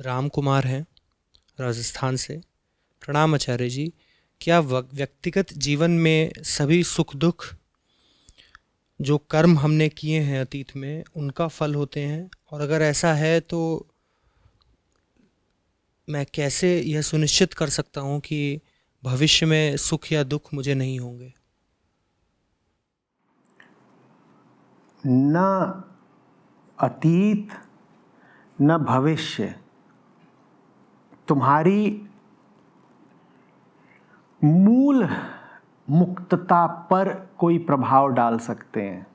राम कुमार हैं, राजस्थान से। प्रणाम आचार्य जी। क्या व्यक्तिगत जीवन में सभी सुख दुख जो कर्म हमने किए हैं अतीत में उनका फल होते हैं? और अगर ऐसा है तो मैं कैसे यह सुनिश्चित कर सकता हूँ कि भविष्य में सुख या दुख मुझे नहीं होंगे? न अतीत न भविष्य तुम्हारी मूल मुक्तता पर कोई प्रभाव डाल सकते हैं।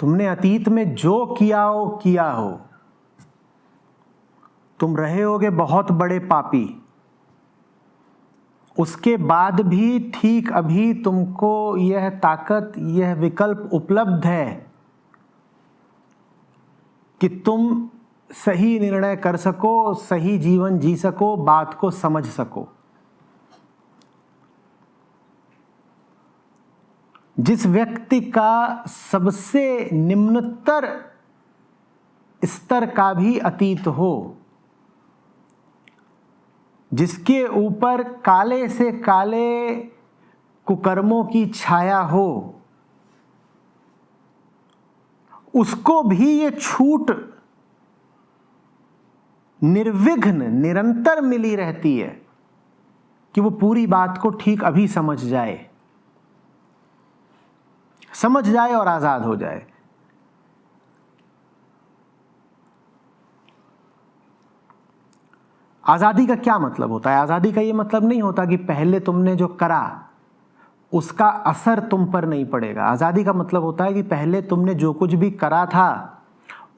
तुमने अतीत में जो किया हो, तुम रहे होगे बहुत बड़े पापी। उसके बाद भी ठीक अभी तुमको यह ताकत, यह विकल्प उपलब्ध है कि तुम सही निर्णय कर सको, सही जीवन जी सको, बात को समझ सको। जिस व्यक्ति का सबसे निम्नतर स्तर का भी अतीत हो, जिसके ऊपर काले से काले कुकर्मों की छाया हो, उसको भी ये छूट निर्विघ्न निरंतर मिली रहती है कि वो पूरी बात को ठीक अभी समझ जाए और आजाद हो जाए। आजादी का क्या मतलब होता है? आजादी का ये मतलब नहीं होता कि पहले तुमने जो करा उसका असर तुम पर नहीं पड़ेगा। आजादी का मतलब होता है कि पहले तुमने जो कुछ भी करा था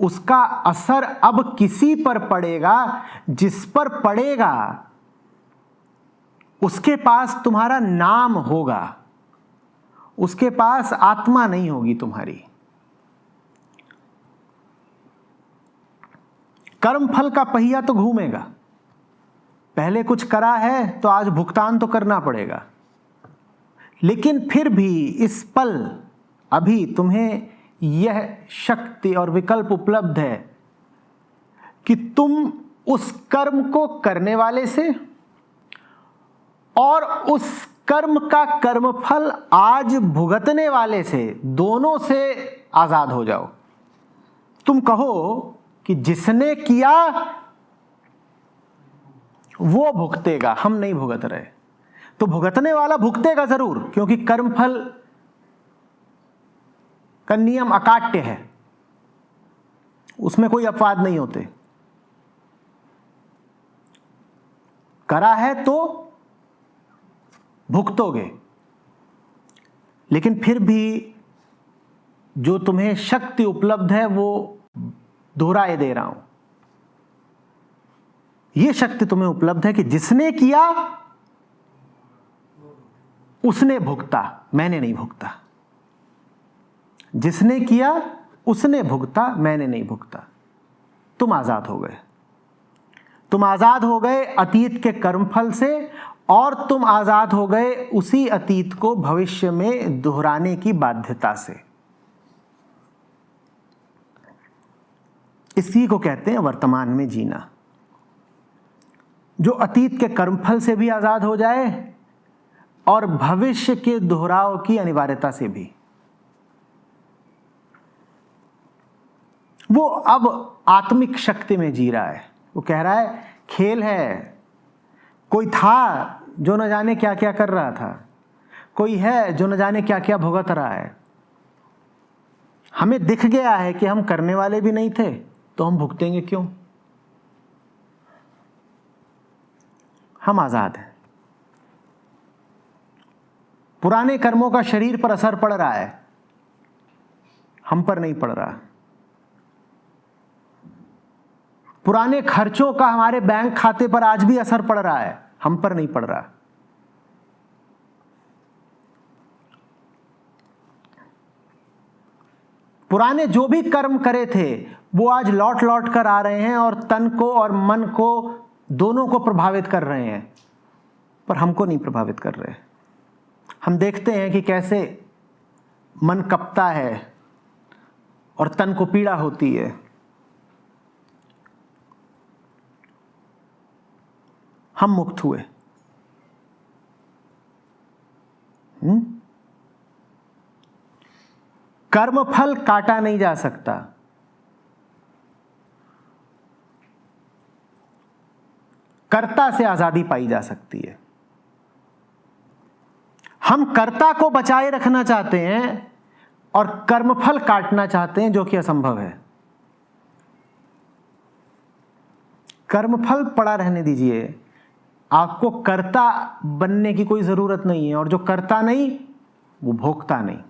उसका असर अब किसी पर पड़ेगा। जिस पर पड़ेगा उसके पास तुम्हारा नाम होगा, उसके पास आत्मा नहीं होगी तुम्हारी। कर्म फल का पहिया तो घूमेगा। पहले कुछ करा है तो आज भुगतान तो करना पड़ेगा, लेकिन फिर भी इस पल अभी तुम्हें यह शक्ति और विकल्प उपलब्ध है कि तुम उस कर्म को करने वाले से और उस कर्म का कर्मफल आज भुगतने वाले से, दोनों से आजाद हो जाओ। तुम कहो कि जिसने किया वो भुगतेगा, हम नहीं भुगत रहे। तो भुगतने वाला भुगतेगा जरूर, क्योंकि कर्मफल का नियम अकाट्य है, उसमें कोई अपवाद नहीं होते। करा है तो भुगतोगे, लेकिन फिर भी जो तुम्हें शक्ति उपलब्ध है वो दोहराए दे रहा हूं। यह शक्ति तुम्हें उपलब्ध है कि जिसने किया उसने भुगता, मैंने नहीं भुगता। जिसने किया उसने भुगता, मैंने नहीं भुगता। तुम आजाद हो गए। तुम आजाद हो गए अतीत के कर्मफल से, और तुम आजाद हो गए उसी अतीत को भविष्य में दोहराने की बाध्यता से। इसी को कहते हैं वर्तमान में जीना। जो अतीत के कर्मफल से भी आजाद हो जाए और भविष्य के दोहराव की अनिवार्यता से भी। वो अब आत्मिक शक्ति में जी रहा है। वो कह रहा है खेल है। कोई था जो न जाने क्या क्या कर रहा था, कोई है जो न जाने क्या क्या भुगत रहा है। हमें दिख गया है कि हम करने वाले भी नहीं थे, तो हम भुगतेंगे क्यों? हम आजाद हैं। पुराने कर्मों का शरीर पर असर पड़ रहा है, हम पर नहीं पड़ रहा। पुराने खर्चों का हमारे बैंक खाते पर आज भी असर पड़ रहा है, हम पर नहीं पड़ रहा। पुराने जो भी कर्म करे थे वो आज लौट लौट कर आ रहे हैं और तन को और मन को, दोनों को प्रभावित कर रहे हैं, पर हमको नहीं प्रभावित कर रहे। हम देखते हैं कि कैसे मन कपता है और तन को पीड़ा होती है। हम मुक्त हुए। कर्मफल काटा नहीं जा सकता। कर्ता से आजादी पाई जा सकती है। हम कर्ता को बचाए रखना चाहते हैं और कर्मफल काटना चाहते हैं, जो कि असंभव है। कर्मफल पड़ा रहने दीजिए, आपको कर्ता बनने की कोई जरूरत नहीं है, और जो कर्ता नहीं वो भोगता नहीं।